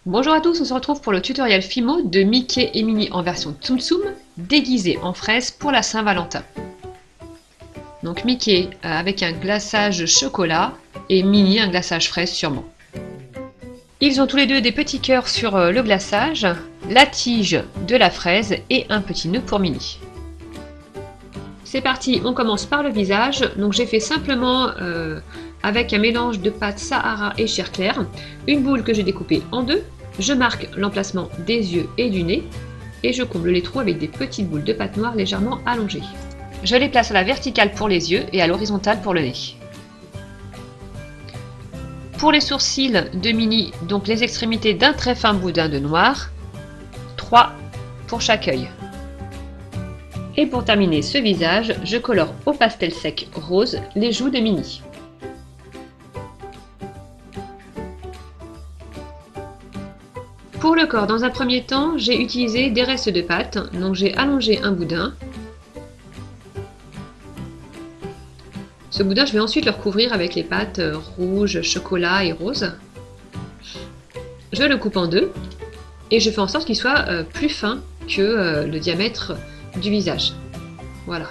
Bonjour à tous, on se retrouve pour le tutoriel Fimo de Mickey et Minnie en version Tsum Tsum, déguisés en fraises pour la Saint-Valentin. Donc Mickey avec un glaçage chocolat et Minnie un glaçage fraise sûrement. Ils ont tous les deux des petits cœurs sur le glaçage, la tige de la fraise et un petit nœud pour Minnie. C'est parti, on commence par le visage. Donc j'ai fait simplement avec un mélange de pâte Sahara et chair claire, une boule que j'ai découpée en deux. Je marque l'emplacement des yeux et du nez et je comble les trous avec des petites boules de pâte noire légèrement allongées. Je les place à la verticale pour les yeux et à l'horizontale pour le nez. Pour les sourcils de Minnie, donc les extrémités d'un très fin boudin de noir, 3 pour chaque œil. Et pour terminer ce visage, je colore au pastel sec rose les joues de Minnie. Pour le corps, dans un premier temps, j'ai utilisé des restes de pâte, donc j'ai allongé un boudin. Ce boudin, je vais ensuite le recouvrir avec les pâtes rouge, chocolat et rose. Je le coupe en deux et je fais en sorte qu'il soit plus fin que le diamètre du visage. Voilà.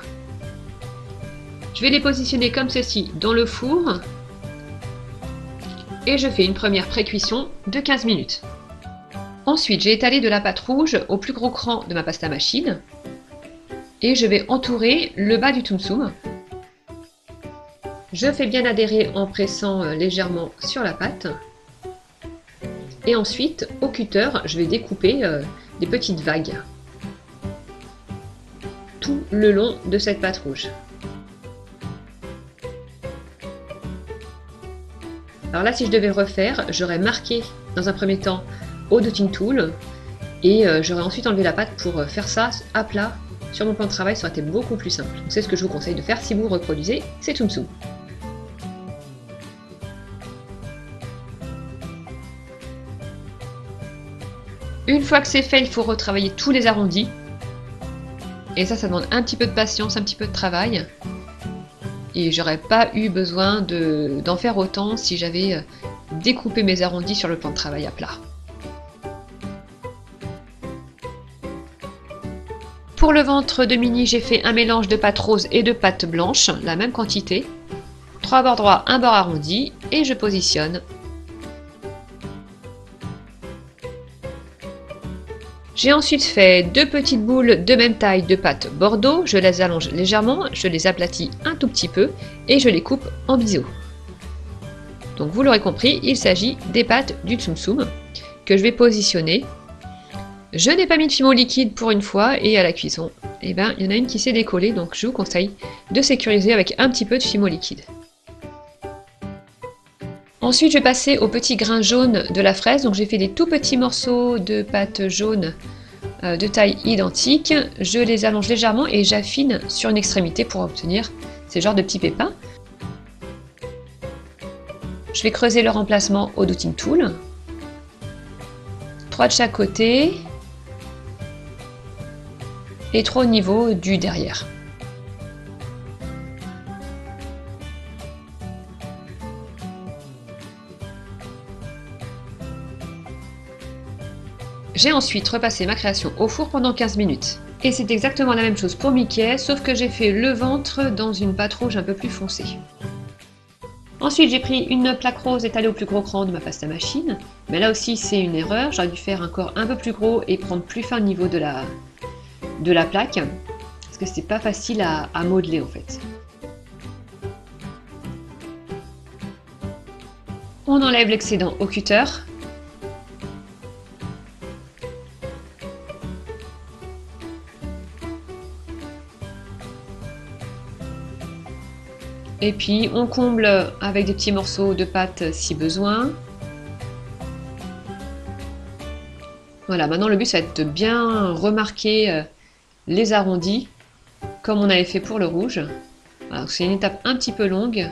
Je vais les positionner comme ceci dans le four et je fais une première pré-cuisson de 15 minutes. Ensuite, j'ai étalé de la pâte rouge au plus gros cran de ma pâte à machine et je vais entourer le bas du Tsum Tsum. Je fais bien adhérer en pressant légèrement sur la pâte. Et ensuite, au cutter, je vais découper des petites vagues tout le long de cette pâte rouge. Alors là, si je devais refaire, j'aurais marqué dans un premier temps au dotting tool et j'aurais ensuite enlevé la pâte pour faire ça à plat sur mon plan de travail. Ça aurait été beaucoup plus simple. C'est ce que je vous conseille de faire si vous reproduisez ces Tsum Tsum. Une fois que c'est fait, il faut retravailler tous les arrondis. Et ça demande un petit peu de patience, un petit peu de travail. Et j'aurais pas eu besoin d'en faire autant si j'avais découpé mes arrondis sur le plan de travail à plat. Pour le ventre de Minnie, j'ai fait un mélange de pâte rose et de pâte blanche, la même quantité. 3 bords droits, un bord arrondi, et je positionne. J'ai ensuite fait deux petites boules de même taille de pâte Bordeaux, je les allonge légèrement, je les aplatis un tout petit peu et je les coupe en biseau. Donc vous l'aurez compris, il s'agit des pâtes du Tsum Tsum que je vais positionner. Je n'ai pas mis de fimo liquide pour une fois et à la cuisson, il y en a une qui s'est décollée, donc je vous conseille de sécuriser avec un petit peu de fimo liquide. Ensuite, je vais passer au petit grain jaune de la fraise. Donc j'ai fait des tout petits morceaux de pâte jaune de taille identique. Je les allonge légèrement et j'affine sur une extrémité pour obtenir ces genres de petits pépins. Je vais creuser leur emplacement au dotting tool. 3 de chaque côté et 3 au niveau du derrière. J'ai ensuite repassé ma création au four pendant 15 minutes. Et c'est exactement la même chose pour Mickey, sauf que j'ai fait le ventre dans une pâte rouge un peu plus foncée. Ensuite, j'ai pris une plaque rose étalée au plus gros cran de ma pâte à machine. Mais là aussi, c'est une erreur. J'aurais dû faire un corps un peu plus gros et prendre plus fin au niveau de la plaque. Parce que c'est pas facile à modeler en fait. On enlève l'excédent au cutter. Et puis on comble avec des petits morceaux de pâte si besoin. Voilà, maintenant le but ça va être de bien remarquer les arrondis, comme on avait fait pour le rouge. Voilà, c'est une étape un petit peu longue.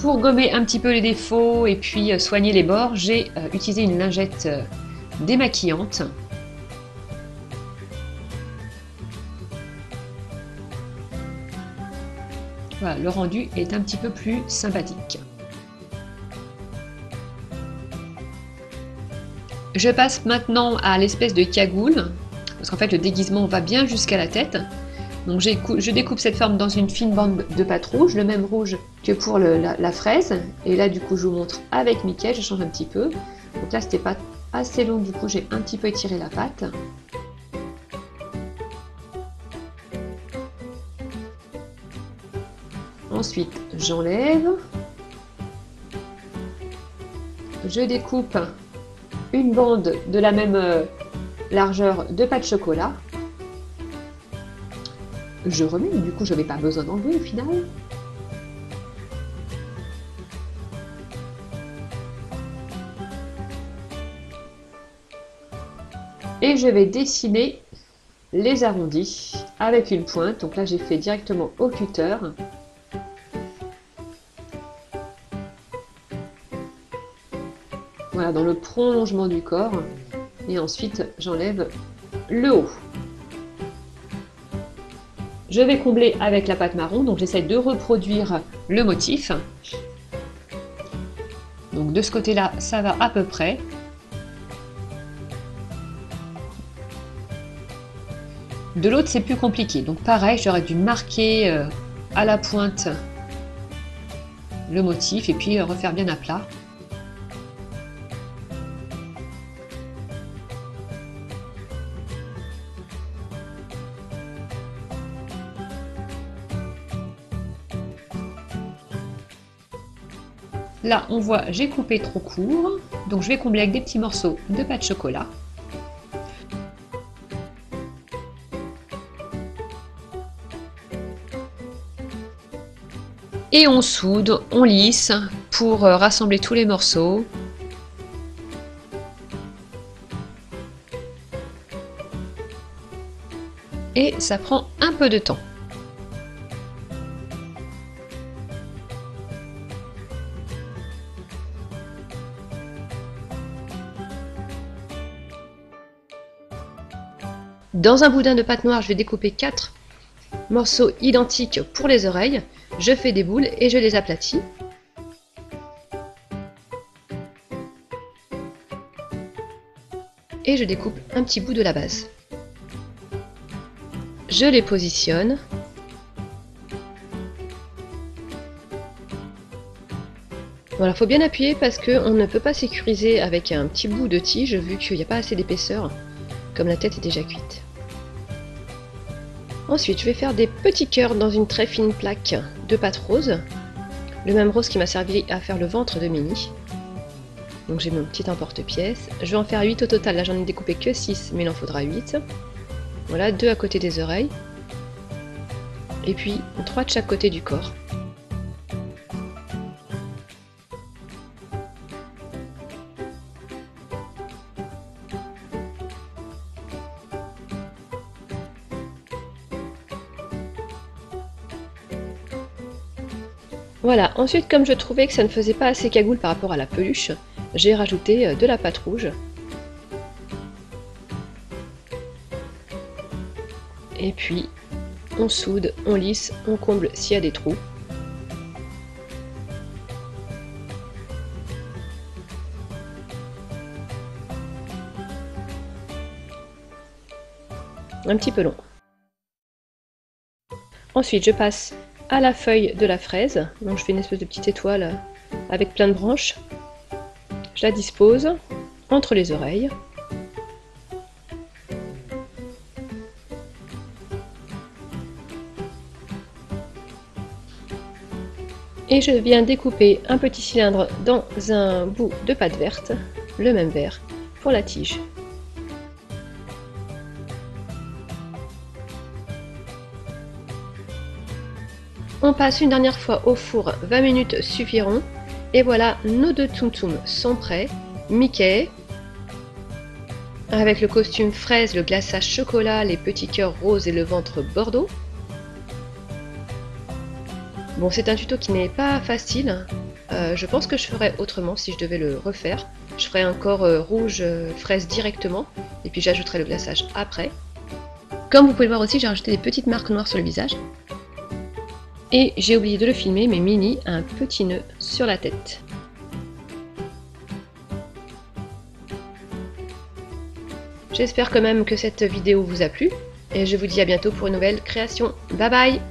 Pour gommer un petit peu les défauts et puis soigner les bords, j'ai utilisé une lingette démaquillante. Voilà, le rendu est un petit peu plus sympathique. Je passe maintenant à l'espèce de cagoule, parce qu'en fait le déguisement va bien jusqu'à la tête. Donc je découpe cette forme dans une fine bande de pâte rouge, le même rouge que pour la fraise. Et là du coup je vous montre avec Mickey, je change un petit peu. Donc là c'était pas assez long, du coup j'ai un petit peu étiré la pâte. Ensuite j'enlève. Je découpe une bande de la même largeur de pâte chocolat. Je remets, du coup je n'avais pas besoin d'enlever au final. Et je vais dessiner les arrondis avec une pointe. Donc là j'ai fait directement au cutter. Voilà, dans le prolongement du corps. Et ensuite j'enlève le haut. Je vais combler avec la pâte marron, donc j'essaie de reproduire le motif. Donc de ce côté-là, ça va à peu près. De l'autre, c'est plus compliqué. Donc pareil, j'aurais dû marquer à la pointe le motif et puis refaire bien à plat. Là, on voit, j'ai coupé trop court, donc je vais combler avec des petits morceaux de pâte chocolat. Et on soude, on lisse pour rassembler tous les morceaux. Et ça prend un peu de temps. Dans un boudin de pâte noire, je vais découper 4 morceaux identiques pour les oreilles. Je fais des boules et je les aplatis. Et je découpe un petit bout de la base. Je les positionne. Voilà, faut bien appuyer parce qu'on ne peut pas sécuriser avec un petit bout de tige vu qu'il n'y a pas assez d'épaisseur, comme la tête est déjà cuite. Ensuite, je vais faire des petits cœurs dans une très fine plaque de pâte rose. Le même rose qui m'a servi à faire le ventre de Minnie. Donc j'ai mon petit emporte-pièce. Je vais en faire 8 au total. Là, j'en ai découpé que 6, mais il en faudra 8. Voilà, 2 à côté des oreilles. Et puis 3 de chaque côté du corps. Voilà, ensuite comme je trouvais que ça ne faisait pas assez cagoule par rapport à la peluche, j'ai rajouté de la pâte rouge. Et puis on soude, on lisse, on comble s'il y a des trous. Un petit peu long. Ensuite je passe à la feuille de la fraise, donc je fais une espèce de petite étoile avec plein de branches. Je la dispose entre les oreilles. Et je viens découper un petit cylindre dans un bout de pâte verte, le même vert pour la tige. On passe une dernière fois au four, 20 minutes suffiront. Et voilà, nos deux Tsum Tsum sont prêts. Mickey, avec le costume fraise, le glaçage chocolat, les petits cœurs roses et le ventre bordeaux. Bon, c'est un tuto qui n'est pas facile, Je pense que je ferais autrement si je devais le refaire. Je ferais un corps rouge fraise directement, et puis j'ajouterai le glaçage après. Comme vous pouvez le voir aussi, j'ai rajouté des petites marques noires sur le visage. Et j'ai oublié de le filmer, mais Minnie a un petit nœud sur la tête. J'espère quand même que cette vidéo vous a plu, et je vous dis à bientôt pour une nouvelle création. Bye bye!